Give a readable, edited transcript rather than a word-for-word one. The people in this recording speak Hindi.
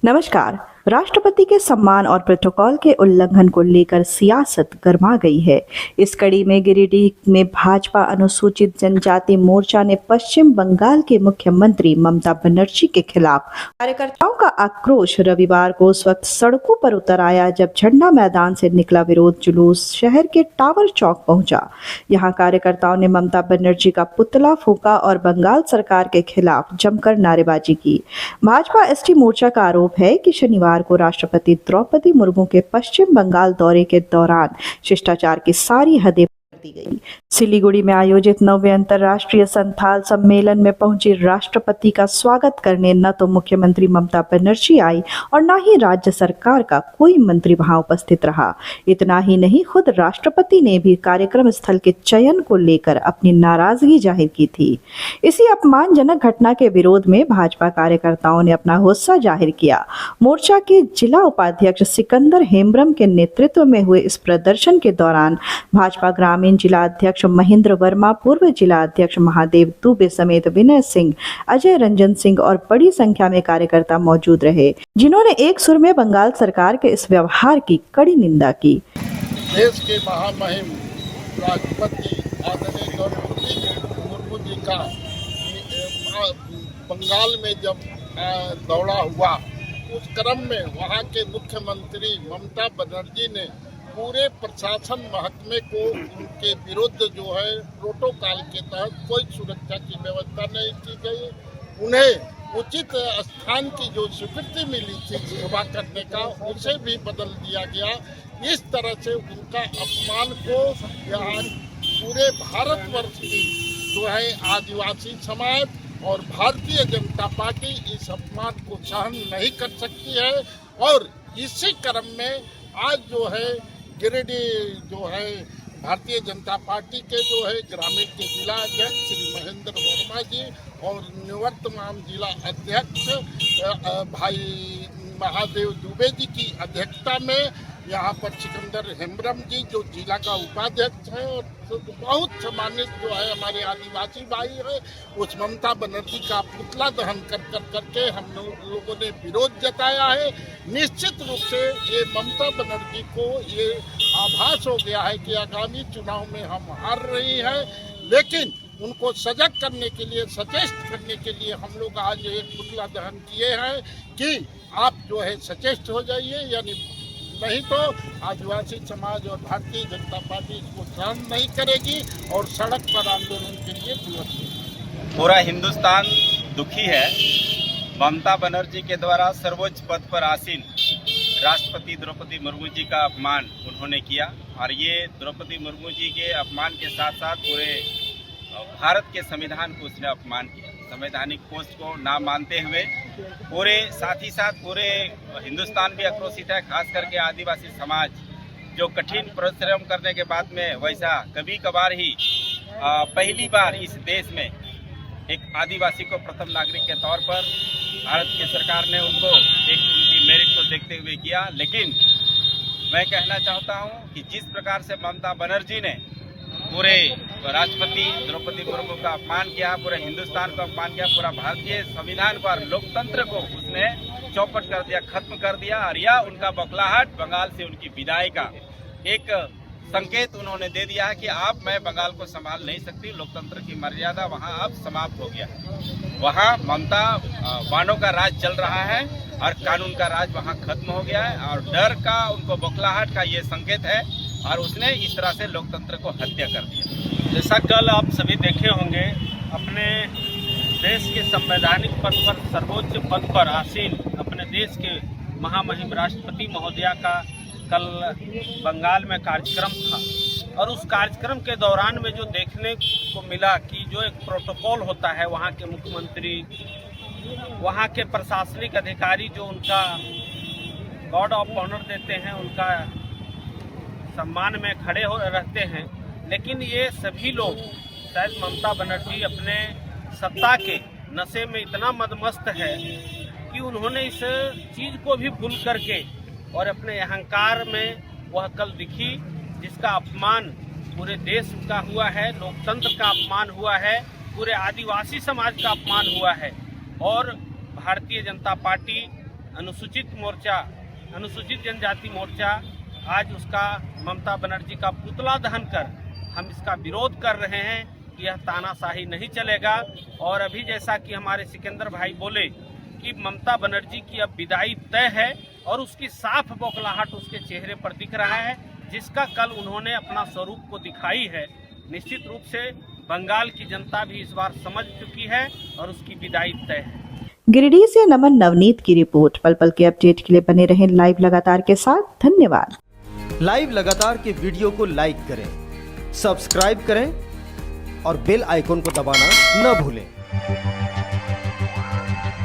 नमस्कार। राष्ट्रपति के सम्मान और प्रोटोकॉल के उल्लंघन को लेकर सियासत गर्मा गई है। इस कड़ी में गिरिडीह में भाजपा अनुसूचित जनजाति मोर्चा ने पश्चिम बंगाल के मुख्यमंत्री ममता बनर्जी के खिलाफ कार्यकर्ताओं का आक्रोश रविवार को उस वक्त सड़कों पर उतर आया जब झंडा मैदान से निकला विरोध जुलूस शहर के टावर चौक पहुंचा। यहां कार्यकर्ताओं ने ममता बनर्जी का पुतला फूंका और बंगाल सरकार के खिलाफ जमकर नारेबाजी की। भाजपा एसटी मोर्चा का आरोप है कि शनिवार को राष्ट्रपति द्रौपदी मुर्मू के पश्चिम बंगाल दौरे के दौरान शिष्टाचार की सारी हदें दी गई। सिलीगुड़ी में आयोजित 9वें अंतर्राष्ट्रीय संथाल सम्मेलन में पहुंची राष्ट्रपति का स्वागत करने न तो मुख्यमंत्री ममता बनर्जी आई और न ही राज्य सरकार का कोई मंत्री वहां उपस्थित रहा। इतना ही नहीं, खुद राष्ट्रपति ने भी कार्यक्रम स्थल के चयन को लेकर अपनी नाराजगी जाहिर की थी। इसी अपमानजनक घटना के विरोध में भाजपा कार्यकर्ताओं ने अपना गुस्सा जाहिर किया। मोर्चा के जिला उपाध्यक्ष सिकंदर हेम्ब्रम के नेतृत्व में हुए इस प्रदर्शन के दौरान भाजपा ग्रामीण जिला अध्यक्ष महेंद्र वर्मा, पूर्व जिला अध्यक्ष महादेव दुबे समेत विनय सिंह, अजय रंजन सिंह और बड़ी संख्या में कार्यकर्ता मौजूद रहे, जिन्होंने एक सुर में बंगाल सरकार के इस व्यवहार की कड़ी निंदा की। देश के महामहिम राष्ट्रपति आदरणीय द्रौपदी मुर्मू जी का बंगाल में जब दौरा हुआ, उस क्रम में वहां के मुख्यमंत्री ममता बनर्जी ने पूरे प्रशासन महकमे को उनके विरुद्ध जो है प्रोटोकॉल के तहत कोई सुरक्षा की व्यवस्था नहीं की गई। उन्हें उचित स्थान की जो स्वीकृति मिली थी सेवा करने का, उसे भी बदल दिया गया। इस तरह से उनका अपमान को यहाँ पूरे भारतवर्ष की जो है आदिवासी समाज और भारतीय जनता पार्टी इस अपमान को सहन नहीं कर सकती है। और इसी क्रम में आज जो है गिरिडीह जो है भारतीय जनता पार्टी के जो है ग्रामीण के जिला अध्यक्ष श्री महेंद्र वर्मा जी और निवर्तमान जिला अध्यक्ष भाई महादेव दुबे जी की अध्यक्षता में यहाँ पर सिकंदर हेम्ब्रम जी जो जिला का उपाध्यक्ष है और बहुत सम्मानित जो है हमारे आदिवासी भाई है, उस ममता बनर्जी का पुतला दहन करके हम लोगों ने विरोध जताया है। निश्चित रूप से ये ममता बनर्जी को ये आभास हो गया है कि आगामी चुनाव में हम हार रही हैं, लेकिन उनको सजग करने के लिए, सचेत करने के लिए हम लोग आज एक पुतला दहन किए हैं कि आप जो है सचेत हो जाइए, यानी नहीं तो आदिवासी समाज और भारतीय जनता पार्टी इसको सहन नहीं करेगी और सड़क पर आंदोलन के लिए बुलाएगी। पूरा हिंदुस्तान दुखी है। ममता बनर्जी के द्वारा सर्वोच्च पद पर आसीन राष्ट्रपति द्रौपदी मुर्मू जी का अपमान उन्होंने किया और ये द्रौपदी मुर्मू जी के अपमान के साथ साथ पूरे भारत के संविधान को उसने अपमान किया। संवैधानिक पोस्ट को ना मानते हुए पूरे साथ ही साथ पूरे हिंदुस्तान भी आक्रोशित है, खास करके आदिवासी समाज जो कठिन परिश्रम करने के बाद में वैसा कभी कभार ही पहली बार इस देश में एक आदिवासी को प्रथम नागरिक के तौर पर भारत की सरकार ने उनको एक उनकी मेरिट को देखते हुए किया। लेकिन मैं कहना चाहता हूं कि जिस प्रकार से ममता बनर्जी ने पूरे राष्ट्रपति द्रौपदी मुर्मू का अपमान किया, पूरे हिंदुस्तान का अपमान किया, पूरा भारतीय संविधान को और लोकतंत्र को उसने चौपट कर दिया, खत्म कर दिया और यह उनका बौखलाहट बंगाल से उनकी विदाई का एक संकेत उन्होंने दे दिया है कि मैं बंगाल को संभाल नहीं सकती। लोकतंत्र की मर्यादा वहां अब समाप्त हो गया। वहां ममता बाणों का राज चल रहा है और कानून का राज वहां खत्म हो गया है और डर का, उनको बौखलाहट का ये संकेत है और उसने इस तरह से लोकतंत्र को हत्या कर दिया। जैसा कल आप सभी देखे होंगे, अपने देश के संवैधानिक पद पर, सर्वोच्च पद पर आसीन अपने देश के महामहिम राष्ट्रपति महोदया का कल बंगाल में कार्यक्रम था और उस कार्यक्रम के दौरान में जो देखने को मिला कि जो एक प्रोटोकॉल होता है, वहाँ के मुख्यमंत्री, वहाँ के प्रशासनिक अधिकारी जो उनका गार्ड ऑफ ऑनर देते हैं, उनका सम्मान में खड़े हो रहते हैं, लेकिन ये सभी लोग, शायद ममता बनर्जी अपने सत्ता के नशे में इतना मदमस्त है कि उन्होंने इस चीज़ को भी भूल करके और अपने अहंकार में वह कल दिखी जिसका अपमान पूरे देश का हुआ है, लोकतंत्र का अपमान हुआ है, पूरे आदिवासी समाज का अपमान हुआ है और भारतीय जनता पार्टी अनुसूचित जनजाति मोर्चा आज उसका ममता बनर्जी का पुतला दहन कर हम इसका विरोध कर रहे हैं कि यह तानाशाही नहीं चलेगा। और अभी जैसा कि हमारे सिकंदर भाई बोले कि ममता बनर्जी की अब विदाई तय है और उसकी साफ बौखलाहट उसके चेहरे पर दिख रहा है, जिसका कल उन्होंने अपना स्वरूप को दिखाई है। निश्चित रूप से बंगाल की जनता भी इस बार समझ चुकी है और उसकी विदाई तय है। गिरिडीह से नमन नवनीत की रिपोर्ट। पल पल के अपडेट के लिए बने रहें लाइव लगातार के साथ। धन्यवाद। लाइव लगातार के वीडियो को लाइक करें, सब्सक्राइब करें और बेल आइकॉन को दबाना न भूलें।